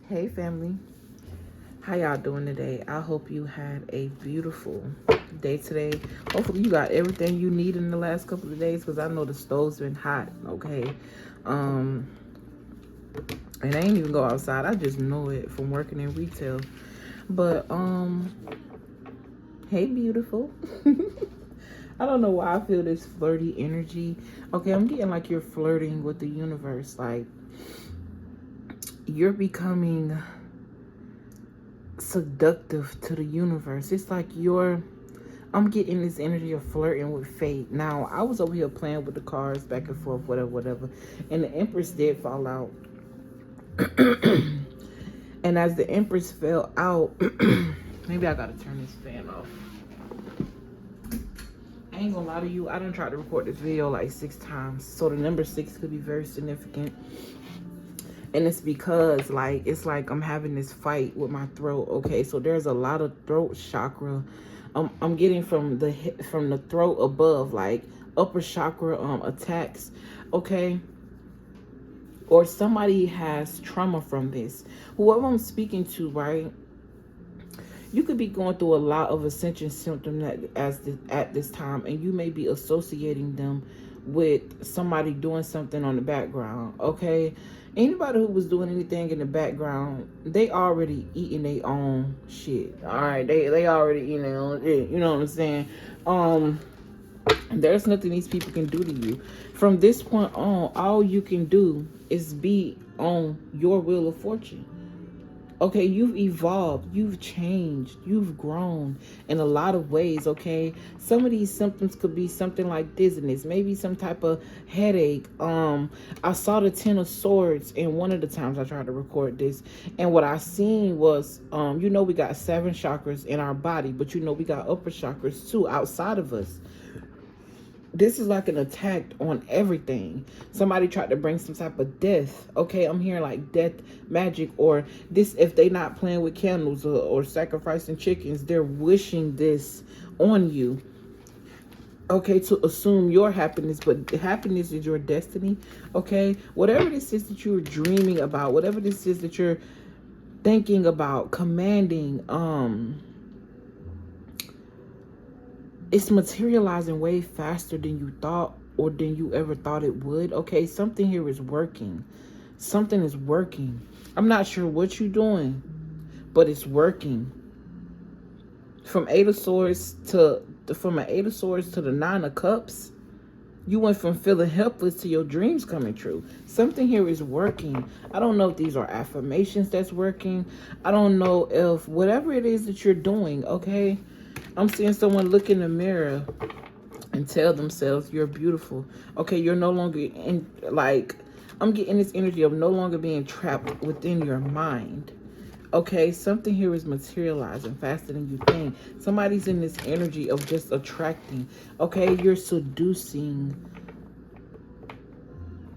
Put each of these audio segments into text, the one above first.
Hey family, how y'all doing today? I hope you had a beautiful day today. Hopefully you got everything you need in the last couple of days, because I know the stove's been hot. Okay, and I ain't even go outside. I just know it from working in retail. But hey beautiful. I don't know why I feel this flirty energy. Okay, I'm getting like you're flirting with the universe. Like you're becoming seductive to the universe. It's like I'm getting this energy of flirting with fate. Now, I was over here playing with the cards back and forth, whatever. And the Empress did fall out. And as the Empress fell out, maybe I gotta turn this fan off. I ain't gonna lie to you, I done tried to record this video like 6 times. So the number 6 could be very significant. And it's because it's like I'm having this fight with my throat. Okay, so there's a lot of throat chakra. I'm getting from the throat above, like upper chakra attacks. Okay, or somebody has trauma from this. Whoever I'm speaking to, right? You could be going through a lot of ascension symptoms at this time, and you may be associating them with somebody doing something on the background. Okay, anybody who was doing anything in the background, they already eating their own shit. All right, they already eating their own shit. You know what I'm saying? There's nothing these people can do to you. From this point on, all you can do is be on your wheel of fortune. Okay, you've evolved, you've changed, you've grown in a lot of ways, okay? Some of these symptoms could be something like dizziness, maybe some type of headache. I saw the 10 of Swords in one of the times I tried to record this, and what I seen was, we got 7 chakras in our body, but we got upper chakras too outside of us. This is like an attack on everything. Somebody tried to bring some type of death. Okay, I'm hearing like death magic, or this, if they not playing with candles or sacrificing chickens, they're wishing this on you. Okay, to assume your happiness, but happiness is your destiny. Okay, whatever this is that you're dreaming about, whatever this is that you're thinking about, commanding, it's materializing way faster than you thought or than you ever thought it would. Okay, something here is working. Something is working. I'm not sure what you're doing, but it's working. From 8 of Swords to the 9 of Cups, you went from feeling helpless to your dreams coming true. Something here is working. I don't know if these are affirmations that's working. I don't know if whatever it is that you're doing, okay? I'm seeing someone look in the mirror and tell themselves you're beautiful. Okay, you're no longer in, I'm getting this energy of no longer being trapped within your mind. Okay, something here is materializing faster than you think. Somebody's in this energy of just attracting. Okay, you're seducing.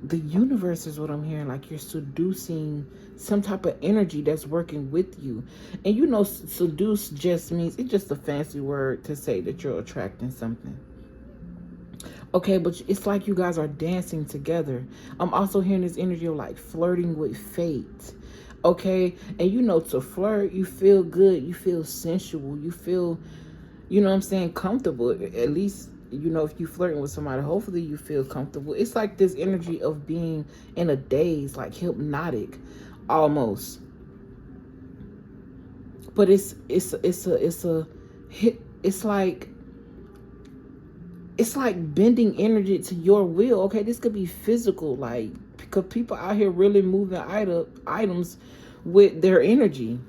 The universe is what I'm hearing. Like you're seducing some type of energy that's working with you. And seduce just means, it's just a fancy word to say that you're attracting something. Okay, but it's like you guys are dancing together. I'm also hearing this energy of like flirting with fate. Okay, and to flirt, you feel good, you feel sensual, you feel, comfortable. At least, if you're flirting with somebody, hopefully you feel comfortable. It's like this energy of being in a daze, like hypnotic, almost. But it's like bending energy to your will. Okay, this could be physical, like, because people out here really moving items with their energy.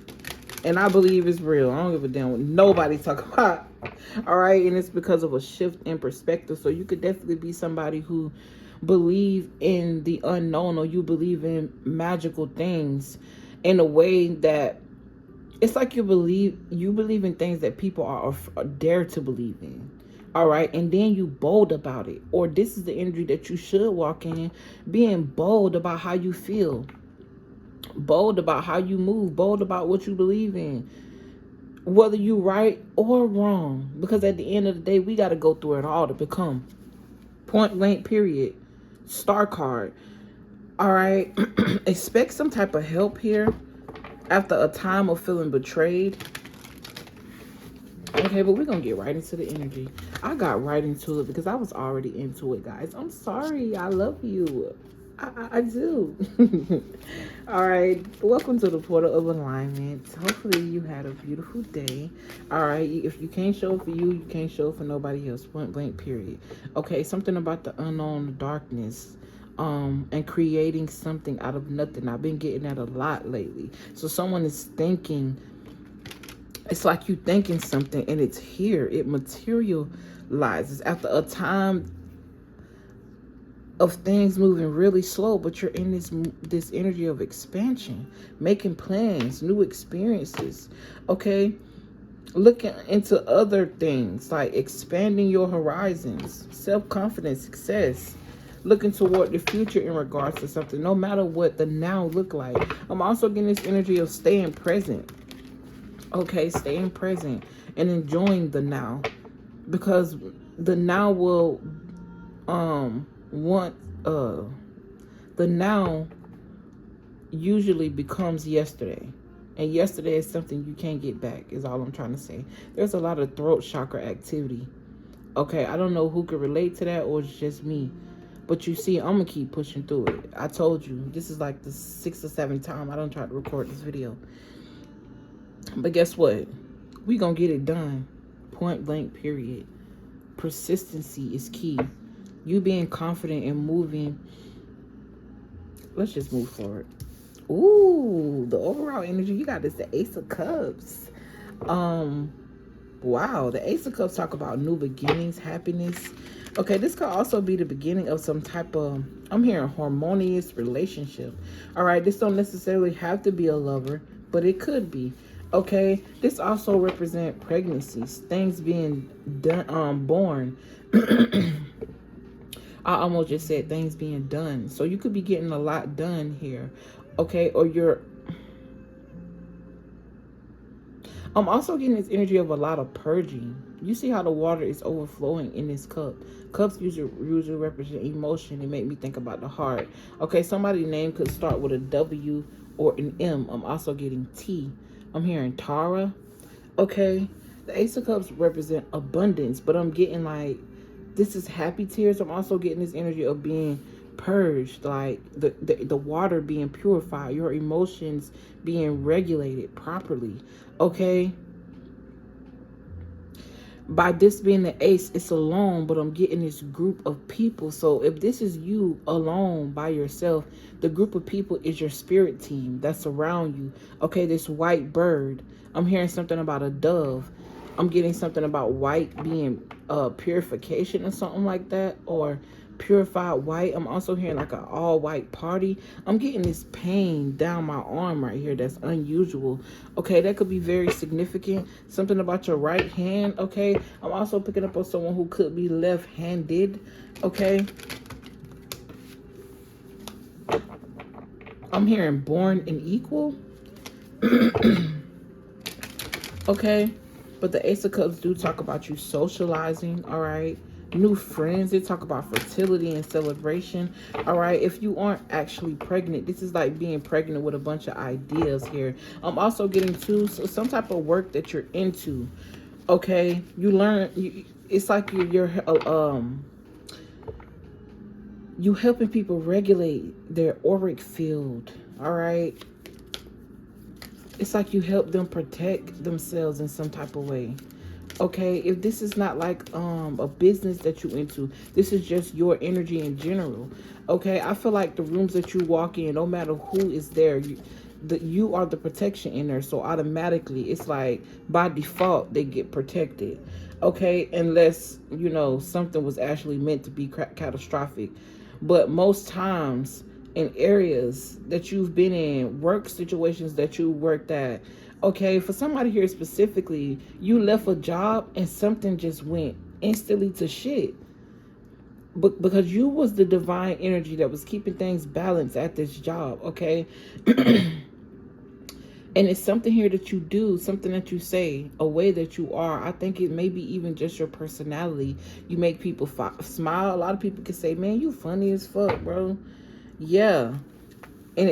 And I believe it's real. I don't give a damn what nobody talk about. All right. And it's because of a shift in perspective. So you could definitely be somebody who believe in the unknown, or you believe in magical things in a way that it's like you believe in things that people are dare to believe in. All right. And then you bold about it. Or this is the energy that you should walk in, being bold about how you feel. Bold about how you move, bold about what you believe in, whether you right or wrong, because at the end of the day, we got to go through it all to become. Point blank, period. Star card. All right. Expect some type of help here. after a time of feeling betrayed. Okay, but we're going to get right into the energy. I got right into it because I was already into it, guys. I'm sorry. I love you. I do. All right. Welcome to the portal of alignment. Hopefully you had a beautiful day. All right. If you can't show it for you, you can't show it for nobody else. Point blank, period. Okay. Something about the unknown, the darkness. And creating something out of nothing. I've been getting that a lot lately. So someone is thinking, it's like you thinking something and it's here. It materializes after a time of things moving really slow, but you're in this energy of expansion, making plans, new experiences. Okay, looking into other things like expanding your horizons, self-confidence, success, looking toward the future in regards to something, no matter what the now look like. I'm also getting this energy of staying present. Okay, staying present and enjoying the now, because the now will the now usually becomes yesterday, and yesterday is something you can't get back, is all I'm trying to say. There's a lot of throat chakra activity. Okay, I don't know who could relate to that, or it's just me, but you see, I'm gonna keep pushing through it. I told you, this is like the 6th or 7th time I don't try to record this video, but guess what, we gonna get it done. Point blank, period. Persistency is key. You being confident and moving. Let's just move forward. Ooh, the overall energy you got is the Ace of Cups. Wow, the Ace of Cups talk about new beginnings, happiness. Okay, this could also be the beginning of some type of, I'm hearing, harmonious relationship. All right, this don't necessarily have to be a lover, but it could be. Okay, this also represent pregnancies, things being done, born. I almost just said things being done. So you could be getting a lot done here. Okay, or I'm also getting this energy of a lot of purging. You see how the water is overflowing in this cup. Cups usually represent emotion. It made me think about the heart. Okay, somebody's name could start with a W or an M. I'm also getting T. I'm hearing Tara. Okay, the Ace of Cups represent abundance, but I'm getting like, this is happy tears. I'm also getting this energy of being purged, like the water being purified, your emotions being regulated properly. Okay, by this being the ace, it's alone, but I'm getting this group of people. So if this is you alone by yourself, the group of people is your spirit team that's around you. Okay, this white bird, I'm hearing something about a dove. I'm getting something about white being purification or something like that, or purified white. I'm also hearing like an all white party. I'm getting this pain down my arm right here that's unusual. Okay, that could be very significant. Something about your right hand. Okay, I'm also picking up on someone who could be left-handed. Okay, I'm hearing born and equal. Okay, but the Ace of Cups do talk about you socializing. All right, new friends. They talk about fertility and celebration. All right, if you aren't actually pregnant, this is like being pregnant with a bunch of ideas here. I'm also getting to some type of work that you're into. Okay, you learn, it's like you're you helping people regulate their auric field. All right, it's like you help them protect themselves in some type of way. Okay, if this is not like a business that you into, this is just your energy in general. Okay, I feel like the rooms that you walk in, no matter who is there, you are the protection in there. So automatically, it's like by default they get protected. Okay, unless you know something was actually meant to be catastrophic. But most times in areas that you've been in, work situations that you worked at, okay, for somebody here specifically, you left a job and something just went instantly to shit. But because you was the divine energy that was keeping things balanced at this job, okay? And it's something here that you do, something that you say, a way that you are. I think it may be even just your personality. You make people smile. A lot of people can say, man, you funny as fuck, bro. Yeah. And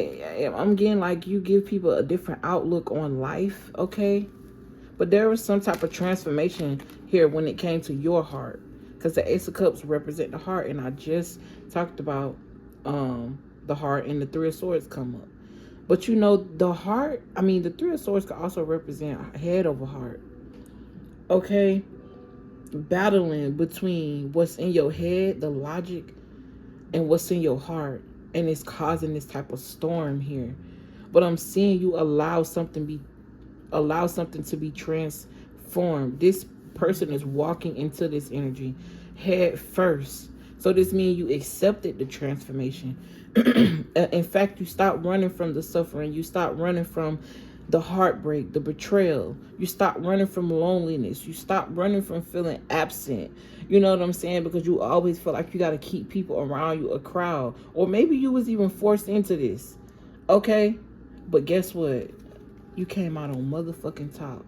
I'm getting like you give people a different outlook on life, okay? But there was some type of transformation here when it came to your heart. Because the Ace of Cups represent the heart. And I just talked about the heart, and the Three of Swords come up. But you know, the heart, I mean, the Three of Swords can also represent head over heart. Okay? Battling between what's in your head, the logic, and what's in your heart. And it's causing this type of storm here. But I'm seeing you allow something to be transformed. This person is walking into this energy head first. So this means you accepted the transformation. In fact, you stop running from the suffering. You stop running from the heartbreak, the betrayal. You stop running from loneliness. You stop running from feeling absent. You know what I'm saying? Because you always feel like you got to keep people around you, a crowd. Or maybe you was even forced into this. Okay? But guess what? You came out on motherfucking top.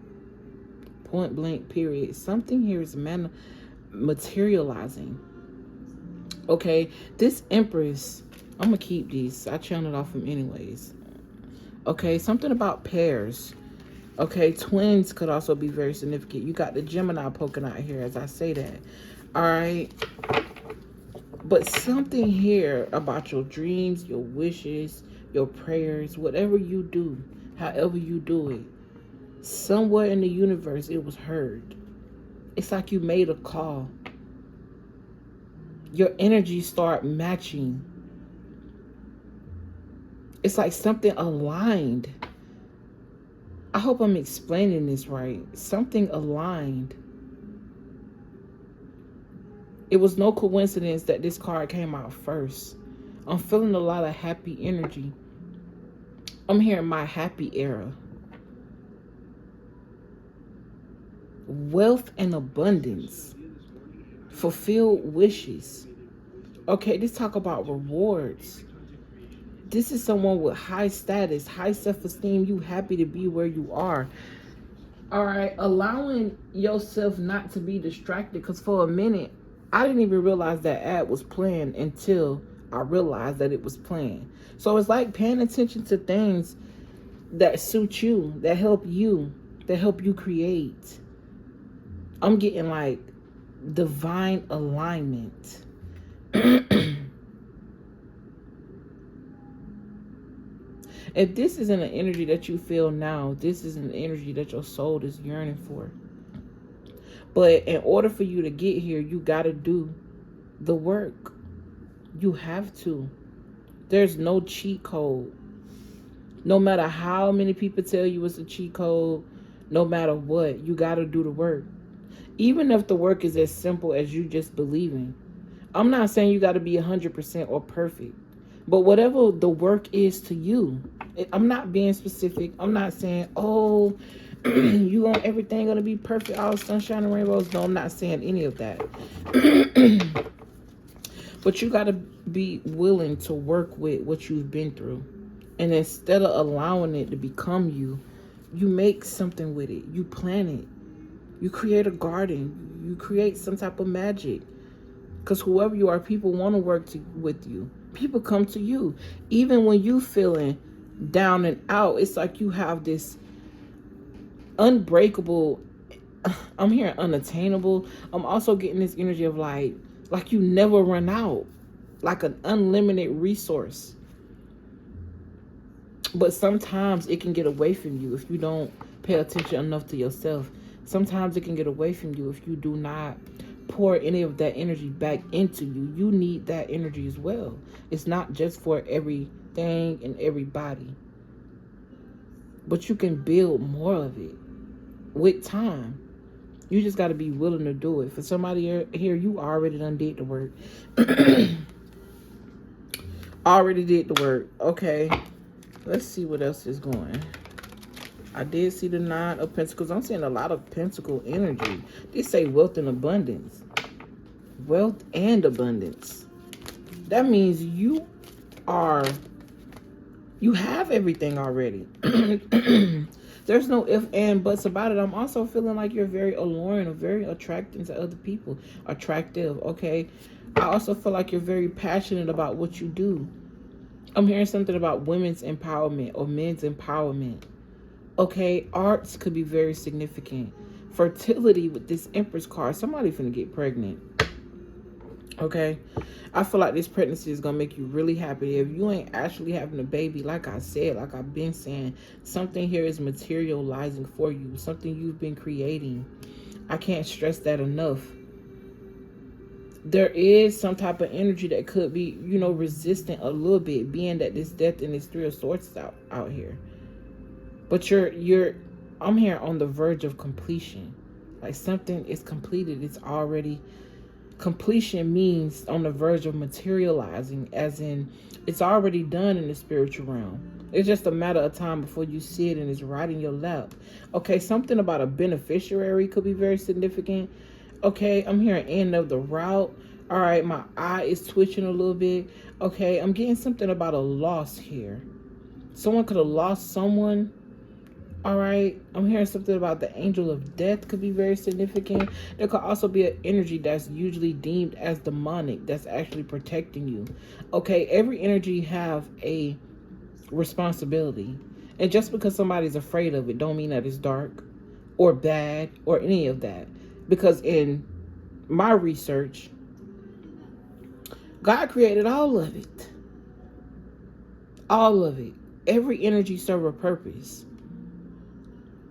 Point blank, period. Something here is materializing. Okay? This Empress, I'm going to keep these. I channeled off them anyways. Okay? Something about pairs. Okay? Twins could also be very significant. You got the Gemini poking out here as I say that. Alright? But something here about your dreams, your wishes, your prayers, whatever you do, however you do it, somewhere in the universe it was heard. It's like you made a call. Your energies start matching. It's like something aligned. I hope I'm explaining this right. Something aligned. It was no coincidence that this card came out first. I'm feeling a lot of happy energy. I'm hearing my happy era. Wealth and abundance. Fulfilled wishes. Okay, let's talk about rewards. This is someone with high status, high self-esteem. You happy to be where you are. All right, allowing yourself not to be distracted. Because for a minute, I didn't even realize that ad was playing until I realized that it was playing. So it's like paying attention to things that suit you, that help you create. I'm getting like divine alignment. If this isn't an energy that you feel now, this is an energy that your soul is yearning for. But in order for you to get here, you got to do the work. You have to. There's no cheat code. No matter how many people tell you it's a cheat code, no matter what, you got to do the work. Even if the work is as simple as you just believing. I'm not saying you got to be 100% or perfect. But whatever the work is to you, I'm not being specific. I'm not saying, oh, you want everything going to be perfect, all sunshine and rainbows. No, I'm not saying any of that. But you got to be willing to work with what you've been through. And instead of allowing it to become you, you make something with it. You plant it. You create a garden. You create some type of magic. Because whoever you are, people want to work with you. People come to you. Even when you feeling down and out, it's like you have this unbreakable, I'm hearing unattainable. I'm also getting this energy of like you never run out. Like an unlimited resource. But sometimes it can get away from you if you don't pay attention enough to yourself. Sometimes it can get away from you if you do not pour any of that energy back into you. You need that energy as well. It's not just for everything and everybody. But you can build more of it with time. You just got to be willing to do it. For somebody here, you already done did the work. Already did the work. Okay. Let's see what else is going. I did see the 9 of Pentacles. I'm seeing a lot of Pentacle energy. They say wealth and abundance. Wealth and abundance. That means you have everything already. There's no if and buts about it. I'm also feeling like you're very alluring or very attractive to other people. Attractive, okay? I also feel like you're very passionate about what you do. I'm hearing something about women's empowerment or men's empowerment. Okay, arts could be very significant. Fertility with this Empress card. Somebody finna get pregnant. Okay, I feel like this pregnancy is gonna make you really happy. If you ain't actually having a baby, like I said, like I've been saying, something here is materializing for you, something you've been creating. I can't stress that enough. There is some type of energy that could be, you know, resistant a little bit, being that this death and this Three of Swords is out here. But I'm here on the verge of completion. Like something is completed. It's already, completion means on the verge of materializing, as in it's already done in the spiritual realm. It's just a matter of time before you see it and it's right in your lap. Okay, something about a beneficiary could be very significant. Okay, I'm hearing end of the route. All right, my eye is twitching a little bit. Okay, I'm getting something about a loss here. Someone could have lost someone. All right, I'm hearing something about the angel of death could be very significant. There could also be an energy that's usually deemed as demonic that's actually protecting you. Okay, every energy have a responsibility. And just because somebody's afraid of it don't mean that it's dark or bad or any of that. Because in my research, God created all of it. All of it. Every energy serves a purpose.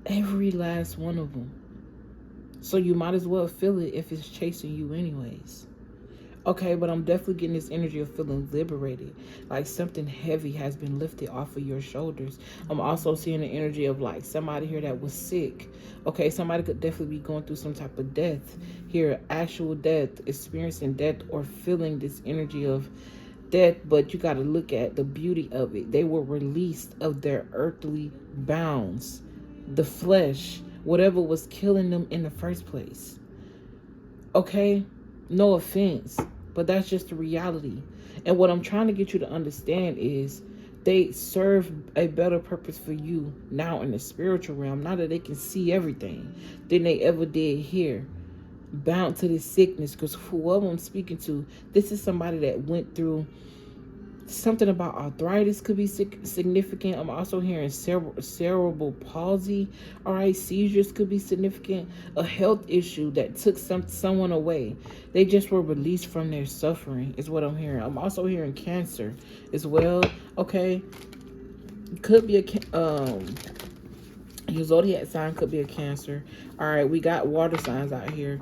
Every last one of them. So you might as well feel it if it's chasing you anyways. Okay, but I'm definitely getting this energy of feeling liberated. Like something heavy has been lifted off of your shoulders. I'm also seeing the energy of like somebody here that was sick. Okay, somebody could definitely be going through some type of death here, actual death, experiencing death or feeling this energy of death. But you got to look at the beauty of it. They were released of their earthly bounds, the flesh, whatever was killing them in the first place. Okay, no offense, but that's just the reality. And what I'm trying to get you to understand is they serve a better purpose for you now in the spiritual realm, now that they can see everything than they ever did here, bound to this sickness. Because whoever I'm speaking to, this is somebody that went through something about arthritis could be significant. I'm also hearing cerebral palsy. All right, seizures could be significant. A health issue that took someone away. They just were released from their suffering is what I'm hearing. I'm also hearing cancer as well. Okay, could be your zodiac sign could be a Cancer. All right, we got water signs out here.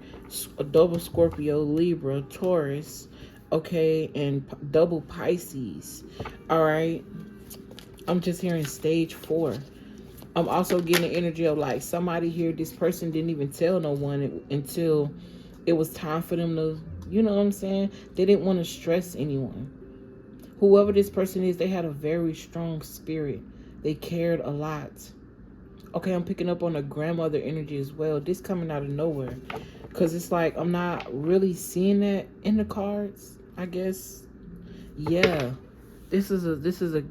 A double Scorpio, Libra, Taurus. Okay, and double Pisces. All right, I'm just hearing stage 4. I'm also getting the energy of like somebody here, this person didn't even tell no one until it was time for them to, you know what I'm saying? They didn't want to stress anyone. Whoever this person is, they had a very strong spirit. They cared a lot. Okay, I'm picking up on the grandmother energy as well. This coming out of nowhere. Because it's like, I'm not really seeing that in the cards, I guess. Yeah. This is a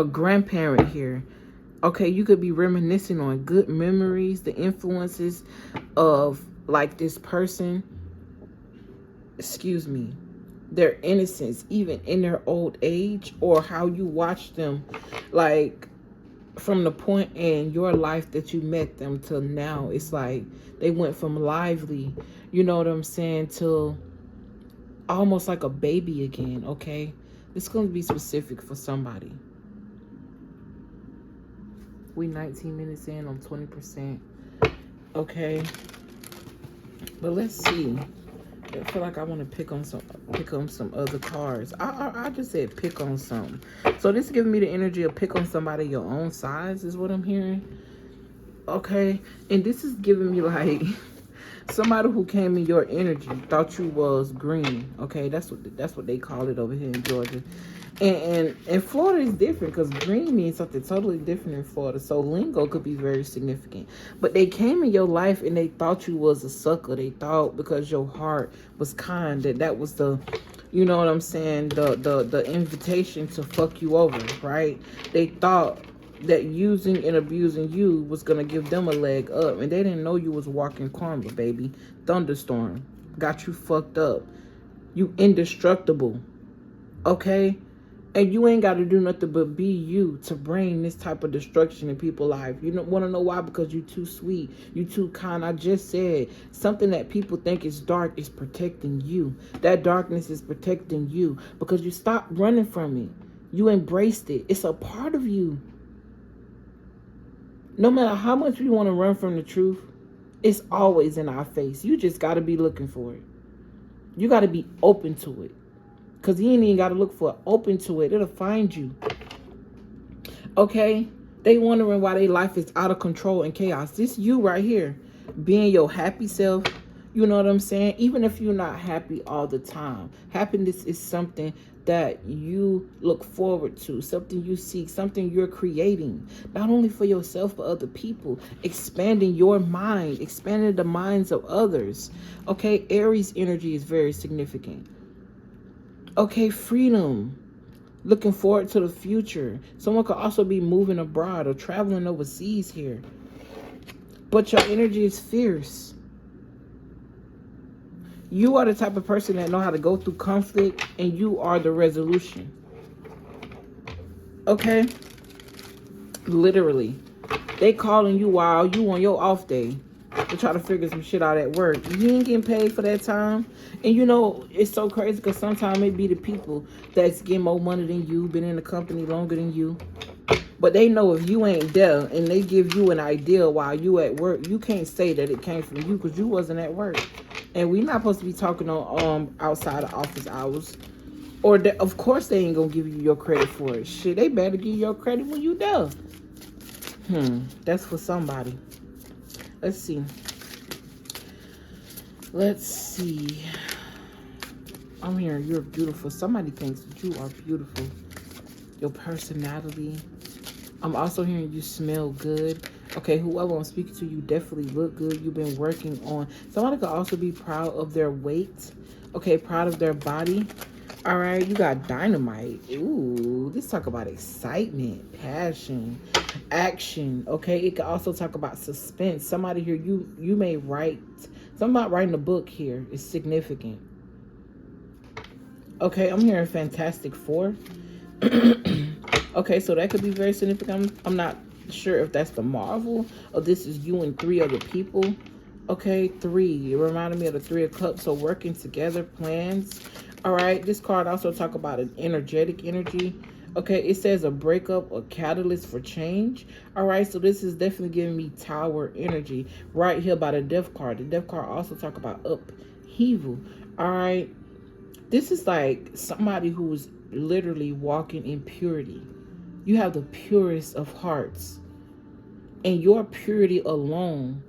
grandparent here. Okay, you could be reminiscing on good memories, the influences of like this person. Excuse me. Their innocence, even in their old age, or how you watch them, like from the point in your life that you met them till now. It's like they went from lively, you know what I'm saying, to almost like a baby again. Okay, it's going to be specific for somebody. We 19 minutes in, I'm 20%. Okay, but let's see. I feel like I want to pick on some other cards. I just said pick on some. So this is giving me the energy of pick on somebody your own size is what I'm hearing. Okay, and this is giving me like somebody who came in your energy thought you was green. Okay, that's what they call it over here in Georgia. And Florida is different because green means something totally different in Florida. So lingo could be very significant. But they came in your life and they thought you was a sucker. They thought because your heart was kind that was the, you know what I'm saying, the invitation to fuck you over, right? They thought that using and abusing you was gonna give them a leg up, and they didn't know you was walking karma, baby. Thunderstorm got you fucked up. You indestructible. Okay? And you ain't got to do nothing but be you to bring this type of destruction in people's life. You don't want to know why? Because you too sweet. You too kind. I just said something that people think is dark is protecting you. That darkness is protecting you because you stopped running from it. You embraced it. It's a part of you. No matter how much we want to run from the truth, it's always in our face. You just got to be looking for it. You got to be open to it. Because you ain't even got to look for it. Open to it. It'll find you. Okay? They wondering why their life is out of control and chaos. This you right here. Being your happy self. You know what I'm saying? Even if you're not happy all the time. Happiness is something that you look forward to. Something you seek. Something you're creating. Not only for yourself, but other people. Expanding your mind. Expanding the minds of others. Okay? Aries energy is very significant. Okay, freedom. Looking forward to the future. Someone could also be moving abroad or traveling overseas here. But your energy is fierce. You are the type of person that know how to go through conflict, and you are the resolution. Okay? Literally. They calling you while you on your off day to try to figure some shit out at work. You ain't getting paid for that time. And you know, it's so crazy because sometimes it be the people that's getting more money than you, been in the company longer than you. But they know if you ain't there and they give you an idea while you at work, you can't say that it came from you because you wasn't at work. And we not supposed to be talking on outside of office hours. Or of course they ain't gonna give you your credit for it. Shit, they better give you your credit when you there. That's for somebody. Let's see. I'm hearing you're beautiful. Somebody thinks that you are beautiful. Your personality. I'm also hearing you smell good. Okay, whoever I'm speaking to, you definitely look good. You've been working on. Somebody could also be proud of their weight. Okay, proud of their body. All right, you got dynamite. Ooh, let's talk about excitement, passion, action. Okay, it could also talk about suspense. Somebody here, you may write. Something about writing a book here is significant. Okay, I'm hearing Fantastic Four. Okay, so that could be very significant. I'm not sure if that's the Marvel or this is you and 3 other people. Okay, 3. It reminded me of the 3 of Cups. So working together, plans. All right, this card also talk about an energetic energy. Okay, it says a breakup or catalyst for change. All right, so this is definitely giving me Tower energy right here by the Death card. The Death card also talk about upheaval. All right, this is like somebody who's literally walking in purity. You have the purest of hearts. And your purity alone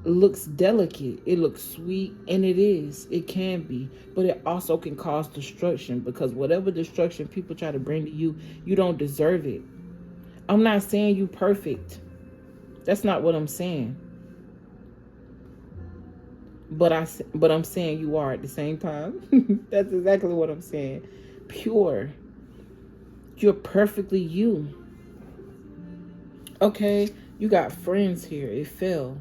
looks delicate. It looks sweet, and it is. It can be. But it also can cause destruction because whatever destruction people try to bring to you, you don't deserve it. I'm not saying you perfect. That's not what I'm saying. But I'm saying you are at the same time. That's exactly what I'm saying. Pure. You're perfectly you. Okay, you got friends here. It fell.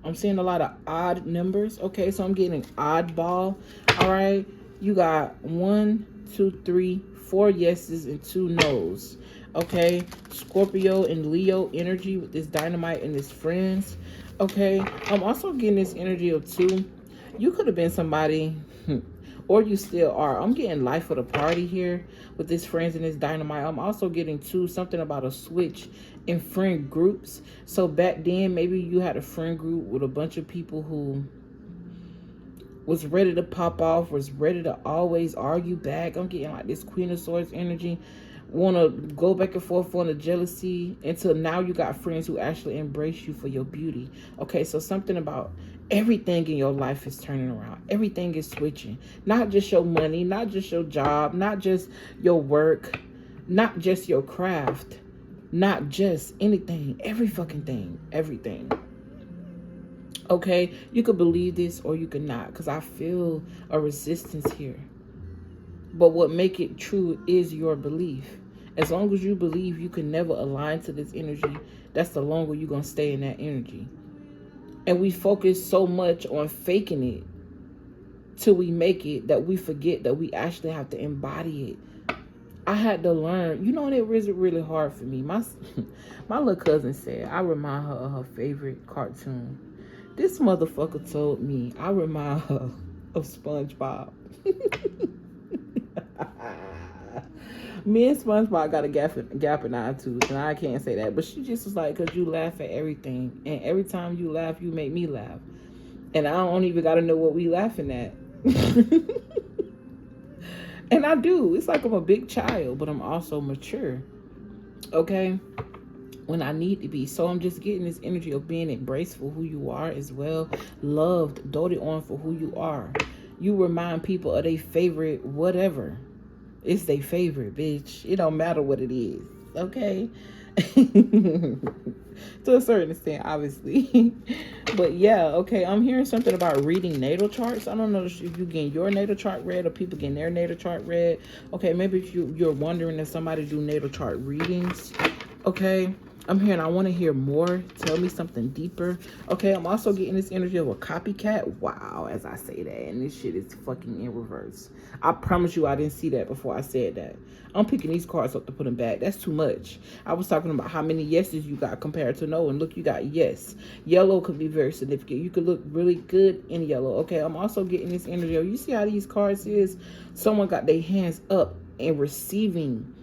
I'm seeing a lot of odd numbers. Okay, so I'm getting oddball. All right, you got 1, 2, 3, 4 yeses and 2 nos. Okay, Scorpio and Leo energy with this dynamite and this friends. Okay, I'm also getting this energy of 2. You could have been somebody, or you still are. I'm getting life of the party here with this friends and this dynamite. I'm also getting 2, something about a switch in friend groups. So back then, maybe you had a friend group with a bunch of people who was ready to pop off, was ready to always argue back. I'm getting like this Queen of Swords energy. Want to go back and forth on the jealousy until now you got friends who actually embrace you for your beauty. Okay, so something about everything in your life is turning around. Everything is switching. Not just your money, not just your job, not just your work, not just your craft, not just anything, every fucking thing, everything. Okay, you could believe this or you could not, because I feel a resistance here. But what make it true is your belief. As long as you believe you can never align to this energy, that's the longer you're going to stay in that energy. And we focus so much on faking it till we make it that we forget that we actually have to embody it. I had to learn, you know, and it was really hard for me. My my little cousin said I remind her of her favorite cartoon. This motherfucker told me I remind her of SpongeBob. Me and SpongeBob got a gap in our tooth, and I can't say that. But she just was like, because you laugh at everything, and every time you laugh, you make me laugh, and I don't even got to know what we laughing at. And I do. It's like I'm a big child, but I'm also mature. Okay? When I need to be. So I'm just getting this energy of being embraced for who you are as well. Loved, doted on for who you are. You remind people of their favorite whatever. It's their favorite, bitch. It don't matter what it is. Okay? To a certain extent, obviously. But yeah, okay, I'm hearing something about reading natal charts. I don't know if you getting your natal chart read or people getting their natal chart read. Okay, maybe if you're wondering if somebody do natal chart readings. Okay, I'm hearing I want to hear more. Tell me something deeper. Okay, I'm also getting this energy of a copycat. Wow, as I say that, and this shit is fucking in reverse. I promise you I didn't see that before I said that. I'm picking these cards up to put them back. That's too much. I was talking about how many yeses you got compared to no, and look, you got yes. Yellow could be very significant. You could look really good in yellow. Okay, I'm also getting this energy of, you see how these cards is? Someone got their hands up and receiving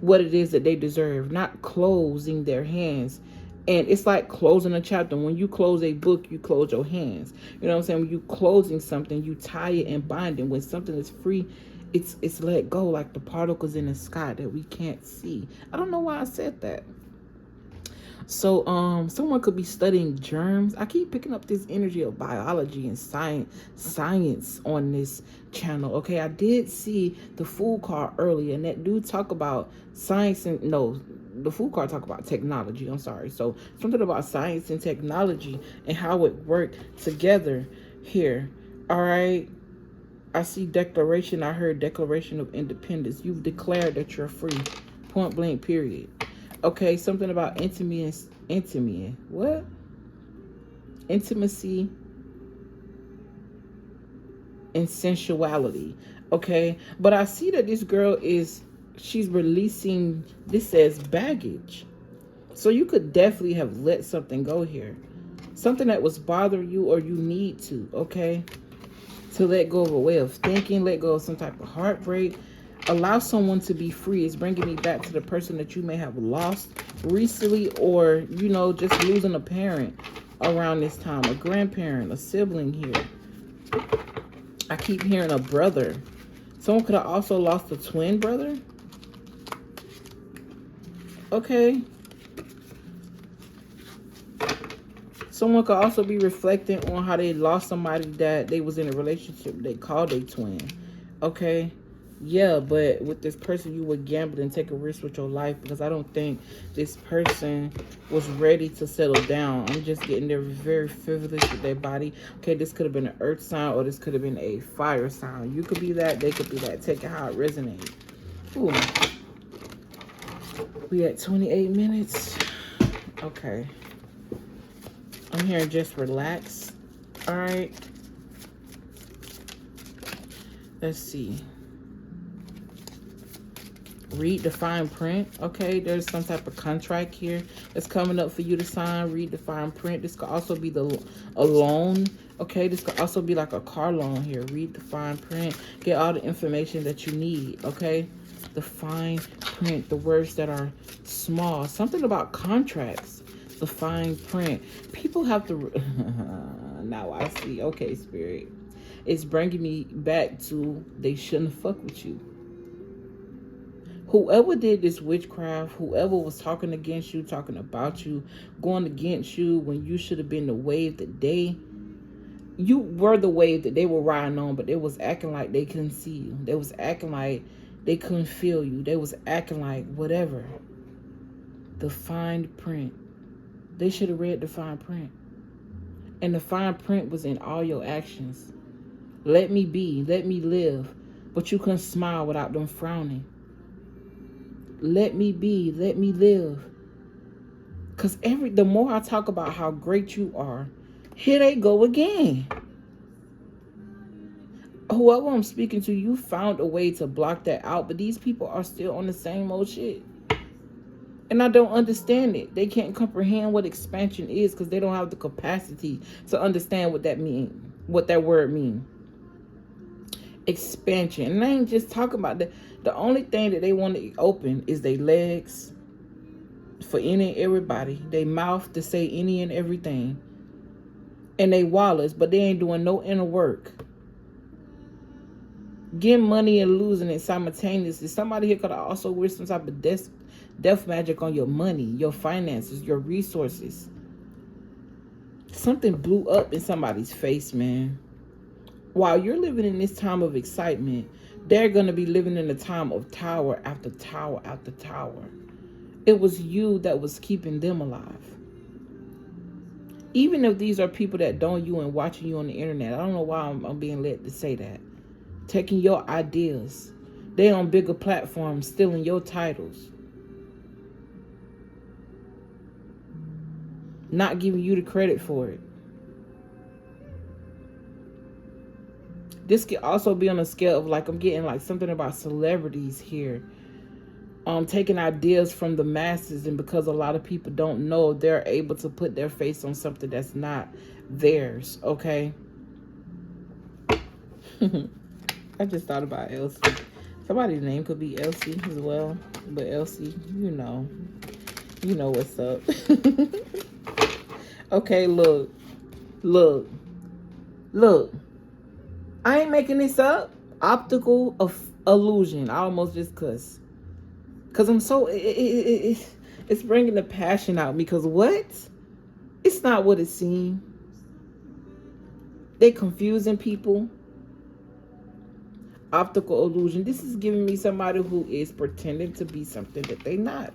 what it is that they deserve, not closing their hands. And it's like closing a chapter. When you close a book, you close your hands. You know what I'm saying? When you closing something, you tie it and bind it. When something is free, it's let go, like the particles in the sky that we can't see. I don't know why I said that. So someone could be studying germs. I keep picking up this energy of biology and science on this channel. Okay, I did see the Fool card earlier, and that do talk about science and no, the Fool card talk about technology. I'm sorry. So something about science and technology and how it worked together here. All right. I see declaration. I heard Declaration of Independence. You've declared that you're free. Point blank, period. Okay, something about intimacy. What? Intimacy and sensuality. Okay, but I see that this girl she's releasing, this says baggage. So you could definitely have let something go here. Something that was bothering you or you need to, okay? To let go of a way of thinking, let go of some type of heartbreak. Allow someone to be free. It's bringing me back to the person that you may have lost recently, or, you know, just losing a parent around this time, a grandparent, a sibling here. I keep hearing a brother. Someone could have also lost a twin brother. Okay. Someone could also be reflecting on how they lost somebody that they was in a relationship. They called a twin. Okay. Yeah, but with this person, you would gamble and take a risk with your life, because I don't think this person was ready to settle down. I'm just getting there very frivolous with their body. Okay, this could have been an earth sign, or this could have been a fire sign. You could be that. They could be that. Take it how it resonates. Ooh. We at 28 minutes. Okay. I'm hearing just relax. All right. Let's see. Read the fine print. Okay, there's some type of contract here that's coming up for you to sign. Read the fine print. This could also be a loan. Okay, this could also be like a car loan here. Read the fine print. Get all the information that you need. Okay, the fine print. The words that are small. Something about contracts. The fine print. People have to. Now I see. Okay, Spirit. It's bringing me back to they shouldn't fuck with you. Whoever did this witchcraft, whoever was talking against you, talking about you, going against you when you should have been the wave that you were the wave that they were riding on, but they was acting like they couldn't see you. They was acting like they couldn't feel you. They was acting like whatever. The fine print. They should have read the fine print. And the fine print was in all your actions. Let me be, let me live. But you couldn't smile without them frowning. Let me be, let me live. Because the more I talk about how great you are, here they go again. Whoever I'm speaking to, you found a way to block that out, but these people are still on the same old shit. And I don't understand it. They can't comprehend what expansion is because they don't have the capacity to understand what that means, what that word means. Expansion. And I ain't just talking about that. The only thing that they want to open is their legs for any and everybody. They mouth to say any and everything. And they wallets, but they ain't doing no inner work. Getting money and losing it simultaneously. Somebody here could also wish some type of death magic on your money, your finances, your resources. Something blew up in somebody's face, man. While you're living in this time of excitement, they're going to be living in a time of tower after tower after tower. It was you that was keeping them alive. Even if these are people that don't you and watching you on the internet, I don't know why I'm being led to say that. Taking your ideas. They on bigger platforms, stealing your titles. Not giving you the credit for it. This could also be on a scale of like, I'm getting like something about celebrities here. Taking ideas from the masses, and because a lot of people don't know, they're able to put their face on something that's not theirs, okay? I just thought about Elsie. Somebody's name could be Elsie as well, but Elsie, you know what's up. Okay, look. I ain't making this up. Optical illusion. I almost just cuss. Because I'm so... It's bringing the passion out. Because what? It's not what it seems. They confusing people. Optical illusion. This is giving me somebody who is pretending to be something that they not.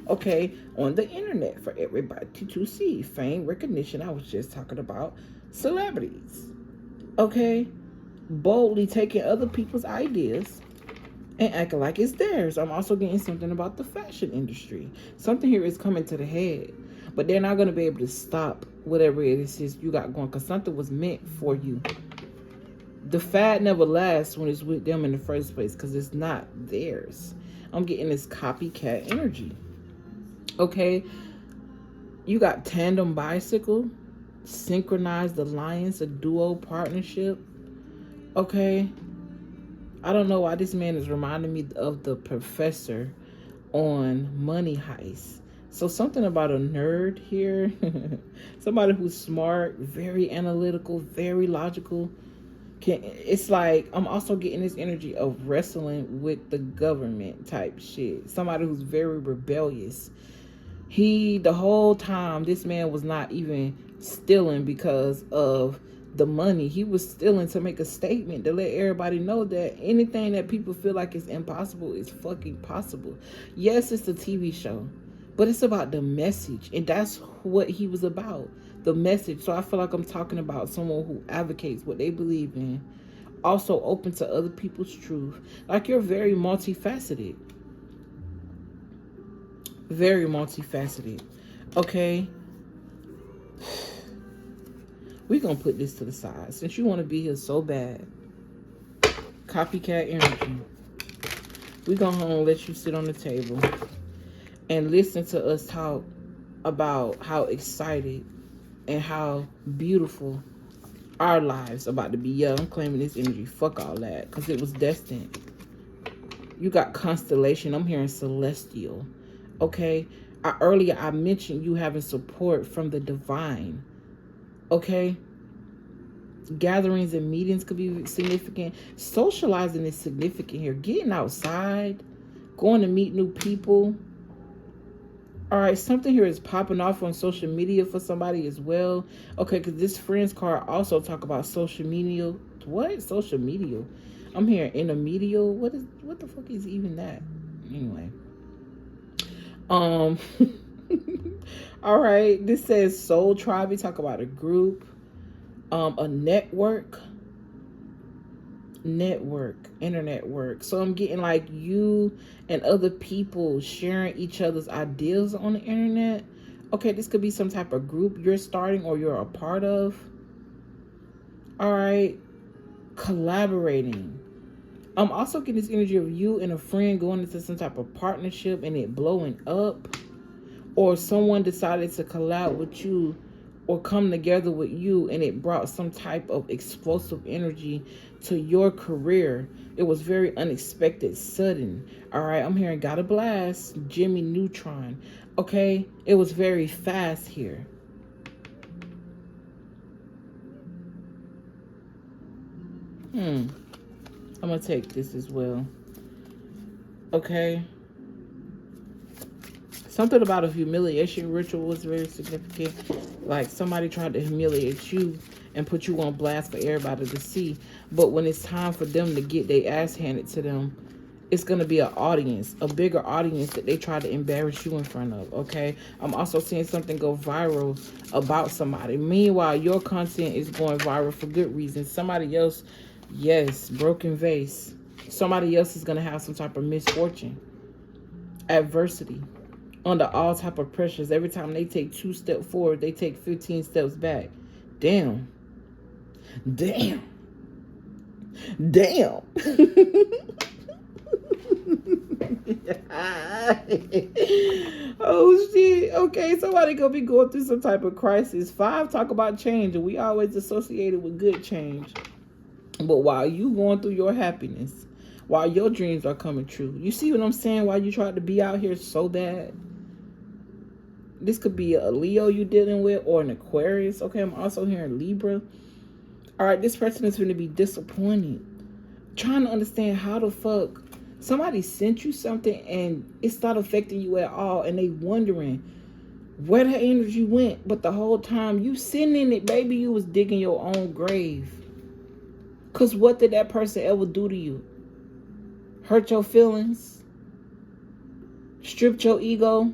Okay? On the internet for everybody to see. Fame, recognition. I was just talking about celebrities. Okay? Boldly taking other people's ideas and acting like it's theirs. I'm also getting something about the fashion industry. Something here is coming to the head, but they're not going to be able to stop whatever it is you got going, because something was meant for you. The fad never lasts when it's with them in the first place, because it's not theirs. I'm getting this copycat energy. Okay, you got tandem bicycle, synchronized alliance, a duo partnership. Okay, I don't know why this man is reminding me of the professor on Money Heist. So something about a nerd here. Somebody who's smart, very analytical, very logical. It's like I'm also getting this energy of wrestling with the government type shit. Somebody who's very rebellious. The whole time, this man was not even stealing because of the money. He was stealing to make a statement, to let everybody know that anything that people feel like is impossible is fucking possible. Yes, it's a TV show, but it's about the message, and that's what he was about, the message. So I feel like I'm talking about someone who advocates what they believe in, also open to other people's truth. Like, you're very multifaceted. Very multifaceted. Okay? We're going to put this to the side. Since you want to be here so bad. Copycat energy. We're going to let you sit on the table and listen to us talk about how excited and how beautiful our lives about to be. Yeah, I'm claiming this energy. Fuck all that. Because it was destined. You got constellation. I'm hearing celestial. Okay? Earlier I mentioned you having support from the divine. Okay? Gatherings and meetings could be significant. Socializing is significant here. Getting outside. Going to meet new people. Alright, something here is popping off on social media for somebody as well. Okay, because this friends card also talk about social media. What? Social media? I'm hearing intermedial. What the fuck is even that? Anyway. All right, this says soul tribe. We talk about a group, a network, internet work. So I'm getting like you and other people sharing each other's ideas on the internet. Okay, this could be some type of group you're starting or you're a part of. All right, collaborating. I'm also getting this energy of you and a friend going into some type of partnership and it blowing up. Or someone decided to collab with you or come together with you and it brought some type of explosive energy to your career. It was very unexpected, sudden. All right, I'm hearing got a blast, Jimmy Neutron. Okay, it was very fast here. I'm gonna take this as well. Okay. Something about a humiliation ritual was very significant. Like somebody tried to humiliate you and put you on blast for everybody to see. But when it's time for them to get their ass handed to them, it's going to be an audience, a bigger audience that they try to embarrass you in front of, okay? I'm also seeing something go viral about somebody. Meanwhile, your content is going viral for good reasons. Somebody else, yes, broken vase. Somebody else is going to have some type of misfortune, adversity, under all type of pressures. Every time they take 2 steps forward, they take 15 steps back. Damn. Damn. Damn. Oh shit. Okay, somebody gonna be going through some type of crisis. 5 talk about change, and we always associate it with good change. But while you going through your happiness, while your dreams are coming true, you see what I'm saying? While you try to be out here so bad. This could be a Leo you dealing with or an Aquarius. Okay, I'm also hearing Libra. All right, this person is going to be disappointed. Trying to understand how the fuck somebody sent you something and it's not affecting you at all. And they wondering where the energy went. But the whole time you sitting in it, baby, you was digging your own grave. Because what did that person ever do to you? Hurt your feelings? Stripped your ego?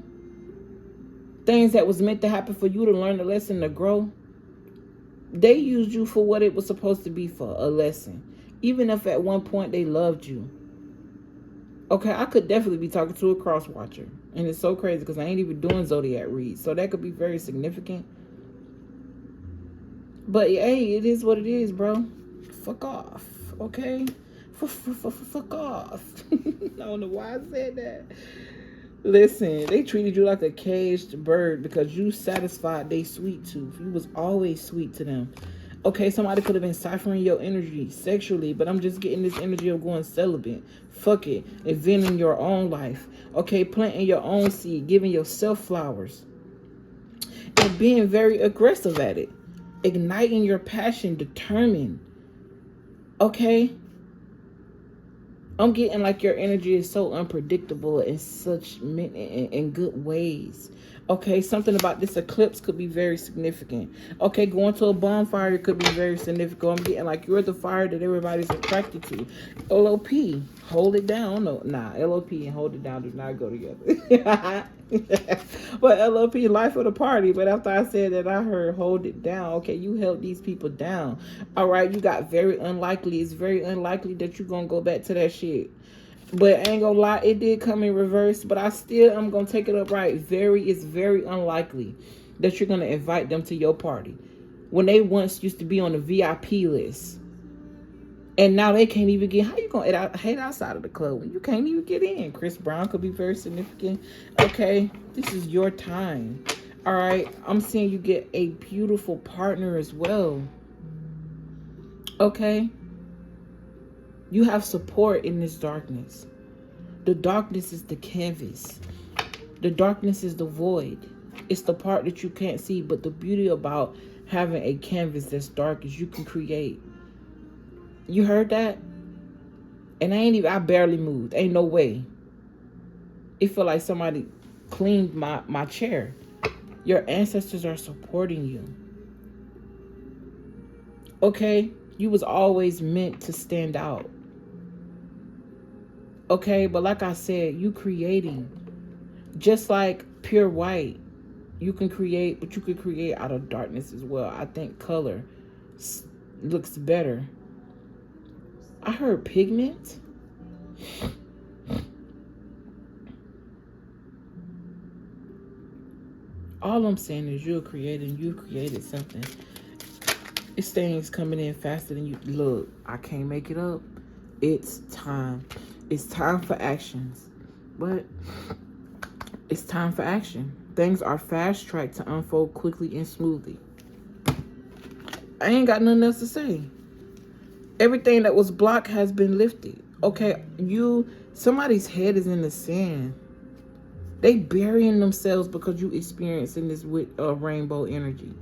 Things that was meant to happen for you to learn a lesson, to grow. They used you for what it was supposed to be for, a lesson. Even if at one point they loved you. Okay, I could definitely be talking to a cross watcher. And it's so crazy because I ain't even doing zodiac reads. So that could be very significant. But hey, it is what it is, bro. Fuck off, okay? Fuck off. I don't know why I said that. Listen, they treated you like a caged bird because you satisfied their sweet tooth. You was always sweet to them. Okay, somebody could have been ciphering your energy sexually, but I'm just getting this energy of going celibate. Fuck it. Inventing your own life. Okay, planting your own seed, giving yourself flowers. And being very aggressive at it. Igniting your passion, determined. Okay? I'm getting like your energy is so unpredictable in such in good ways. Okay, something about this eclipse could be very significant. Okay, going to a bonfire could be very significant. I'm getting like you're the fire that everybody's attracted to. LOP, hold it down. No, nah, LOP and hold it down do not go together. But LOP, life of the party. But after I said that, I heard hold it down. Okay, you held these people down. All right, you got very unlikely. It's very unlikely that you're going to go back to that shit. But I ain't gonna lie, it did come in reverse. But I still, I'm gonna take it up right. It's very unlikely that you're gonna invite them to your party when they once used to be on the VIP list, and now they can't even get. How you gonna hate outside of the club when you can't even get in? Chris Brown could be very significant. Okay, this is your time. All right, I'm seeing you get a beautiful partner as well. Okay. You have support in this darkness. The darkness is the canvas. The darkness is the void. It's the part that you can't see. But the beauty about having a canvas that's dark is you can create. You heard that? And I barely moved. Ain't no way. It felt like somebody cleaned my chair. Your ancestors are supporting you. Okay? You was always meant to stand out. Okay, but like I said, you creating. Just like pure white, you can create, but you can create out of darkness as well. I think color looks better. I heard pigment. All I'm saying is you're creating, you created something. It's things coming in faster than you. Look, I can't make it up. It's time. It's time for actions. But it's time for action. Things are fast-tracked to unfold quickly and smoothly. I ain't got nothing else to say. Everything that was blocked has been lifted. Okay, somebody's head is in the sand. They burying themselves because you experiencing this with rainbow energy.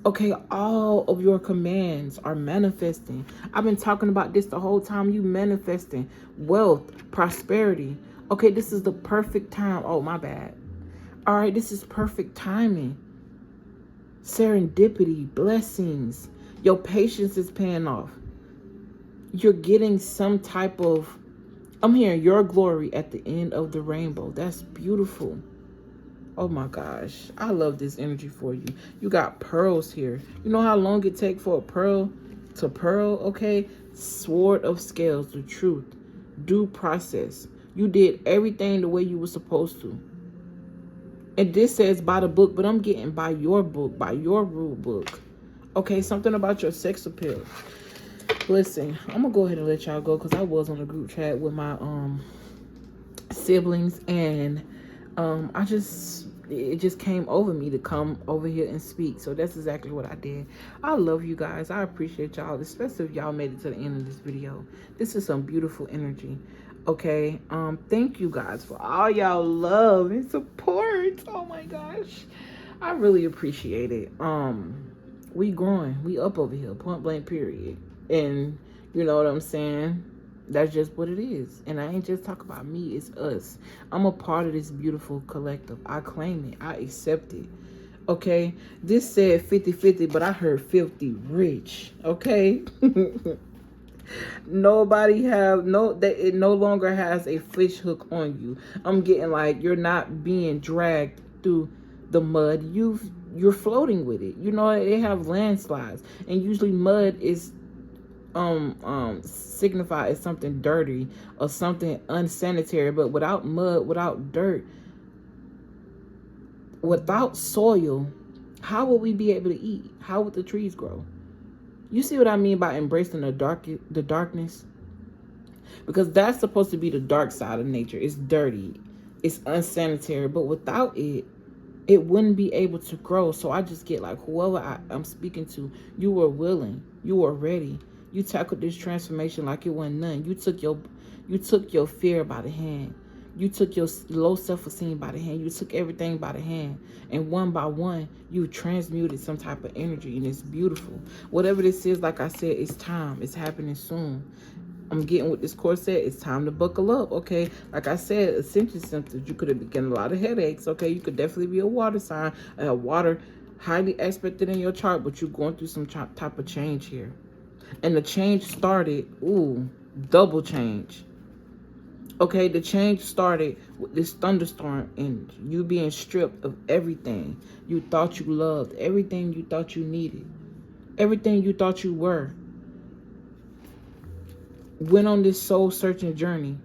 Okay, all of your commands are manifesting. I've been talking about this the whole time. You manifesting wealth, prosperity. Okay, this is the perfect time. Oh, my bad. All right, this is perfect timing. Serendipity, blessings. Your patience is paying off. You're getting some type of, I'm hearing your glory at the end of the rainbow. That's beautiful. Oh my gosh. I love this energy for you. You got pearls here. You know how long it takes for a pearl to pearl? Okay. Sword of scales, the truth. Due process. You did everything the way you were supposed to. And this says by the book, but I'm getting by your book, by your rule book. Okay, something about your sex appeal. Listen, I'm gonna go ahead and let y'all go because I was on a group chat with my siblings, and it just came over me to come over here and speak. So that's exactly what I did. I love you guys. I appreciate y'all, especially if y'all made it to the end of this video. This is some beautiful energy. Okay, thank you guys for all y'all love and support. Oh my gosh, I really appreciate it. We growing, we up over here, point blank period. And you know what I'm saying? That's just what it is. And I ain't just talking about me, it's us. I'm a part of this beautiful collective. I claim it, I accept it. Okay, this said 50-50, but I heard 50 rich. Okay. It no longer has a fish hook on you. I'm getting like you're not being dragged through the mud. You're floating with it. You know, they have landslides, and usually mud is signified as something dirty or something unsanitary. But without mud, without dirt, without soil, how will we be able to eat? How would the trees grow? You see what I mean by embracing the darkness? Because that's supposed to be the dark side of nature. It's dirty. It's unsanitary. But without it, it wouldn't be able to grow. So I just get like, whoever I'm speaking to, you were willing. You were ready. You tackled this transformation like it wasn't none. You took your fear by the hand. You took your low self-esteem by the hand. You took everything by the hand. And one by one, you transmuted some type of energy. And it's beautiful. Whatever this is, like I said, it's time. It's happening soon. I'm getting with this corset. It's time to buckle up, okay? Like I said, ascension symptoms. You could have been getting a lot of headaches, okay? You could definitely be a water sign. Water highly aspected in your chart, but you're going through some type of change here. And the change started, double change. Okay, the change started with this thunderstorm and you being stripped of everything you thought you loved, everything you thought you needed, everything you thought you were. Went on this soul searching journey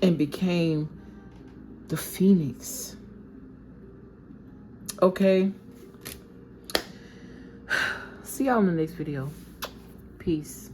and became the phoenix. Okay. See y'all in the next video. Peace.